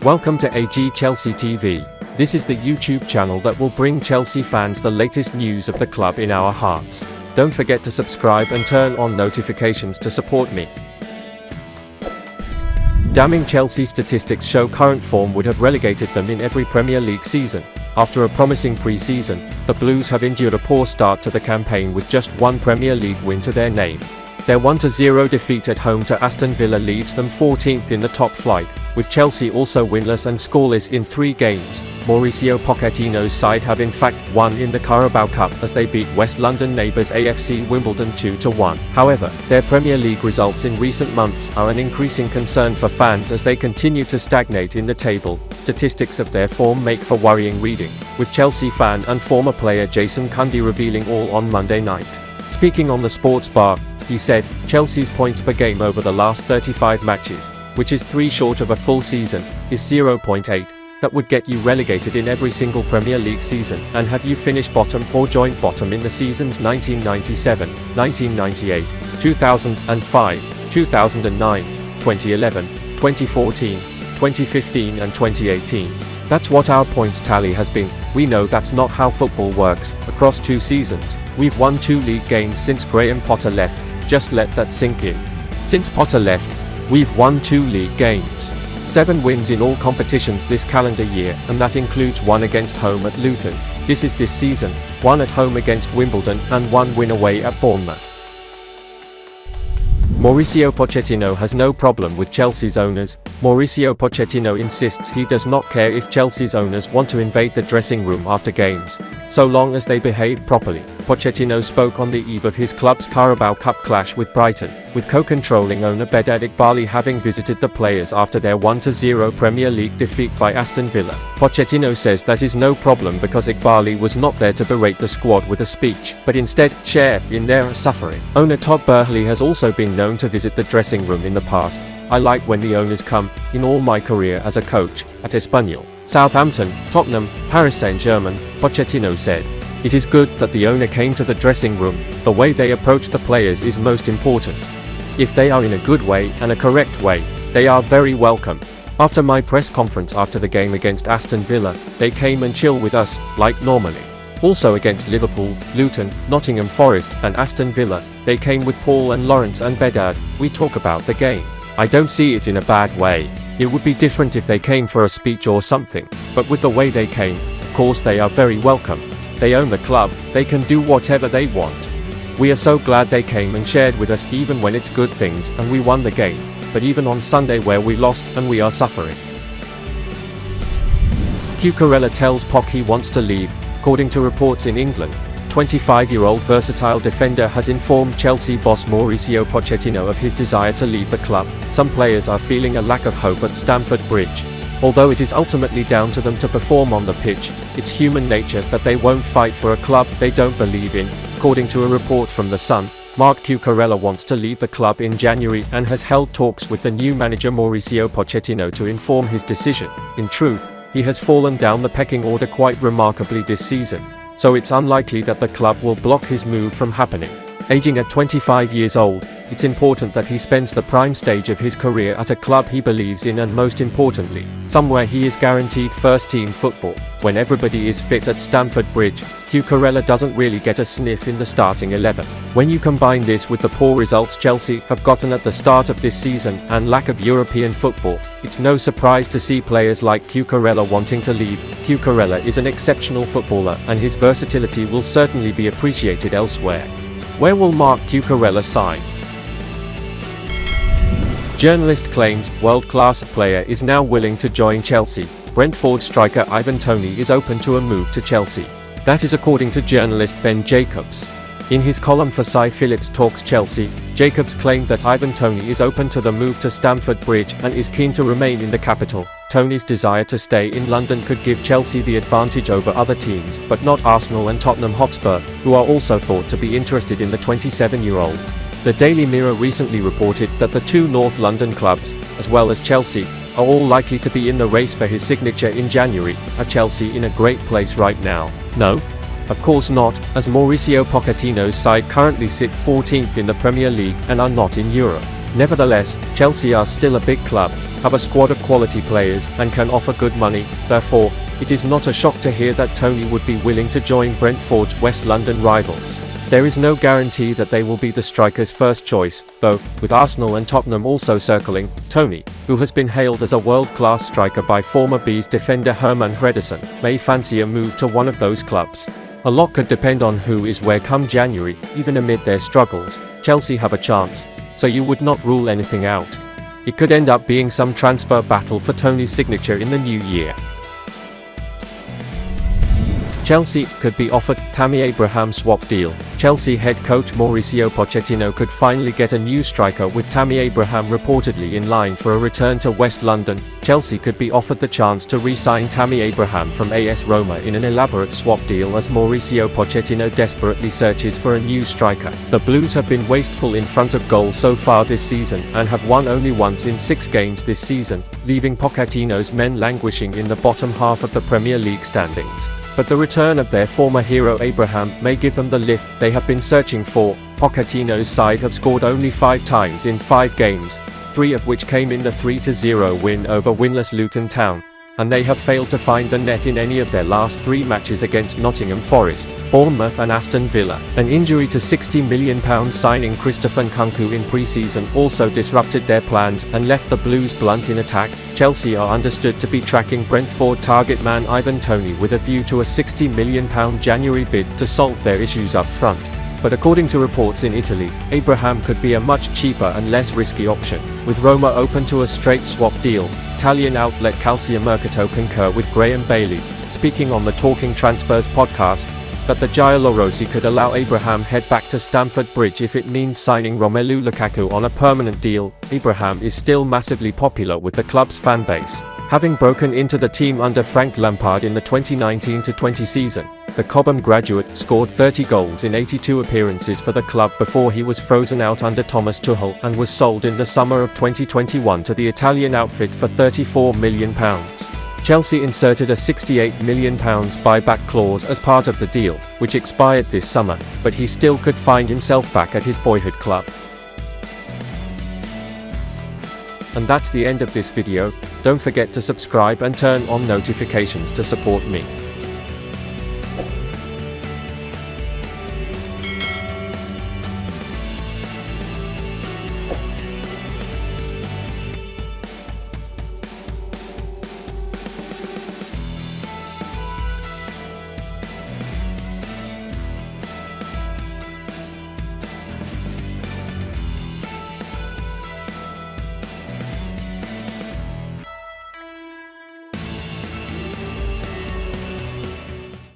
Welcome to AG Chelsea TV. This is the YouTube channel that will bring Chelsea fans the latest news of the club in our hearts. Don't forget to subscribe and turn on notifications to support me. Damning Chelsea statistics show current form would have relegated them in every Premier League season. After a promising pre-season, the Blues have endured a poor start to the campaign with just one Premier League win to their name. Their 1-0 defeat at home to Aston Villa leaves them 14th in the top flight, with Chelsea also winless and scoreless in 3 games. Mauricio Pochettino's side have in fact won in the Carabao Cup as they beat West London neighbours AFC Wimbledon 2-1. However, their Premier League results in recent months are an increasing concern for fans as they continue to stagnate in the table. Statistics of their form make for worrying reading, with Chelsea fan and former player Jason Cundy revealing all on Monday night. Speaking on the sports bar, he said, "Chelsea's points per game over the last 35 matches, which is 3 short of a full season, is 0.8. That would get you relegated in every single Premier League season, and have you finished bottom or joint bottom in the seasons 1997, 1998, 2005, 2009, 2011, 2014, 2015 and 2018. That's what our points tally has been. We know that's not how football works. Across 2 seasons, we've won 2 league games since Graham Potter left. Just let that sink in. Since Potter left, we've won 2 league games. 7 wins in all competitions this calendar year, and that includes 1 against home at Luton. This is this season, 1 at home against Wimbledon and 1 win away at Bournemouth." Mauricio Pochettino has no problem with Chelsea's owners. Mauricio Pochettino insists he does not care if Chelsea's owners want to invade the dressing room after games, so long as they behave properly. Pochettino spoke on the eve of his club's Carabao Cup clash with Brighton, with co-controlling owner Bedad Iqbali having visited the players after their 1-0 Premier League defeat by Aston Villa. Pochettino says that is no problem because Iqbali was not there to berate the squad with a speech, but instead share in their suffering. Owner Todd Boehly has also been known to visit the dressing room in the past. "I like when the owners come. In all my career as a coach, at Espanyol, Southampton, Tottenham, Paris Saint-Germain," Pochettino said. "It is good that the owner came to the dressing room. The way they approach the players is most important. If they are in a good way and a correct way, they are very welcome. After my press conference after the game against Aston Villa, they came and chill with us, like normally. Also against Liverpool, Luton, Nottingham Forest and Aston Villa, they came with Paul and Lawrence and Bedad. We talk about the game. I don't see it in a bad way. It would be different if they came for a speech or something, but with the way they came, of course they are very welcome. They own the club, they can do whatever they want. We are so glad they came and shared with us even when it's good things and we won the game, but even on Sunday where we lost and we are suffering." Cucurella tells Poch he wants to leave. According to reports in England, 25-year-old versatile defender has informed Chelsea boss Mauricio Pochettino of his desire to leave the club. Some players are feeling a lack of hope at Stamford Bridge. Although it is ultimately down to them to perform on the pitch, it's human nature that they won't fight for a club they don't believe in. According to a report from The Sun, Marc Cucurella wants to leave the club in January and has held talks with the new manager Mauricio Pochettino to inform his decision. In truth, he has fallen down the pecking order quite remarkably this season, so it's unlikely that the club will block his move from happening. Aging at 25 years old, it's important that he spends the prime stage of his career at a club he believes in and most importantly, somewhere he is guaranteed first-team football. When everybody is fit at Stamford Bridge, Cucurella doesn't really get a sniff in the starting 11. When you combine this with the poor results Chelsea have gotten at the start of this season and lack of European football, it's no surprise to see players like Cucurella wanting to leave. Cucurella is an exceptional footballer and his versatility will certainly be appreciated elsewhere. Where will Marc Cucurella sign? Journalist claims world-class player is now willing to join Chelsea. Brentford striker Ivan Toney is open to a move to Chelsea. That is according to journalist Ben Jacobs. In his column for Cy Phillips Talks Chelsea, Jacobs claimed that Ivan Toney is open to the move to Stamford Bridge and is keen to remain in the capital. Toney's desire to stay in London could give Chelsea the advantage over other teams, but not Arsenal and Tottenham Hotspur, who are also thought to be interested in the 27-year-old. The Daily Mirror recently reported that the 2 North London clubs, as well as Chelsea, are all likely to be in the race for his signature in January. Are Chelsea in a great place right now? No? Of course not, as Mauricio Pochettino's side currently sit 14th in the Premier League and are not in Europe. Nevertheless, Chelsea are still a big club, have a squad of quality players, and can offer good money. Therefore, it is not a shock to hear that Toney would be willing to join Brentford's West London rivals. There is no guarantee that they will be the striker's first choice, though, with Arsenal and Tottenham also circling, Toney, who has been hailed as a world-class striker by former Bees defender Herman Fredersen, may fancy a move to one of those clubs. A lot could depend on who is where come January. Even amid their struggles, Chelsea have a chance, so you would not rule anything out. It could end up being some transfer battle for Toney's signature in the new year. Chelsea could be offered Tammy Abrahams swap deal. Chelsea head coach Mauricio Pochettino could finally get a new striker, with Tammy Abraham reportedly in line for a return to West London. Chelsea could be offered the chance to re-sign Tammy Abraham from AS Roma in an elaborate swap deal as Mauricio Pochettino desperately searches for a new striker. The Blues have been wasteful in front of goal so far this season and have won only once in 6 games this season, leaving Pochettino's men languishing in the bottom half of the Premier League standings. But the return of their former hero Abraham may give them the lift they have been searching for. Pochettino's side have scored only 5 times in 5 games, 3 of which came in the 3-0 win over winless Luton Town, and they have failed to find the net in any of their last 3 matches against Nottingham Forest, Bournemouth and Aston Villa. An injury to £60 million signing Christopher Nkunku in pre-season also disrupted their plans and left the Blues blunt in attack. Chelsea are understood to be tracking Brentford target man Ivan Toney with a view to a £60 million January bid to solve their issues up front. But according to reports in Italy, Abraham could be a much cheaper and less risky option, with Roma open to a straight swap deal. Italian outlet Calciomercato concur with Graham Bailey, speaking on the Talking Transfers podcast, that the Giallorossi could allow Abraham head back to Stamford Bridge if it means signing Romelu Lukaku on a permanent deal. Abraham is still massively popular with the club's fan base, having broken into the team under Frank Lampard in the 2019-20 season. The Cobham graduate scored 30 goals in 82 appearances for the club before he was frozen out under Thomas Tuchel and was sold in the summer of 2021 to the Italian outfit for £34 million. Chelsea inserted a £68 million buyback clause as part of the deal, which expired this summer, but he still could find himself back at his boyhood club. And that's the end of this video. Don't forget to subscribe and turn on notifications to support me.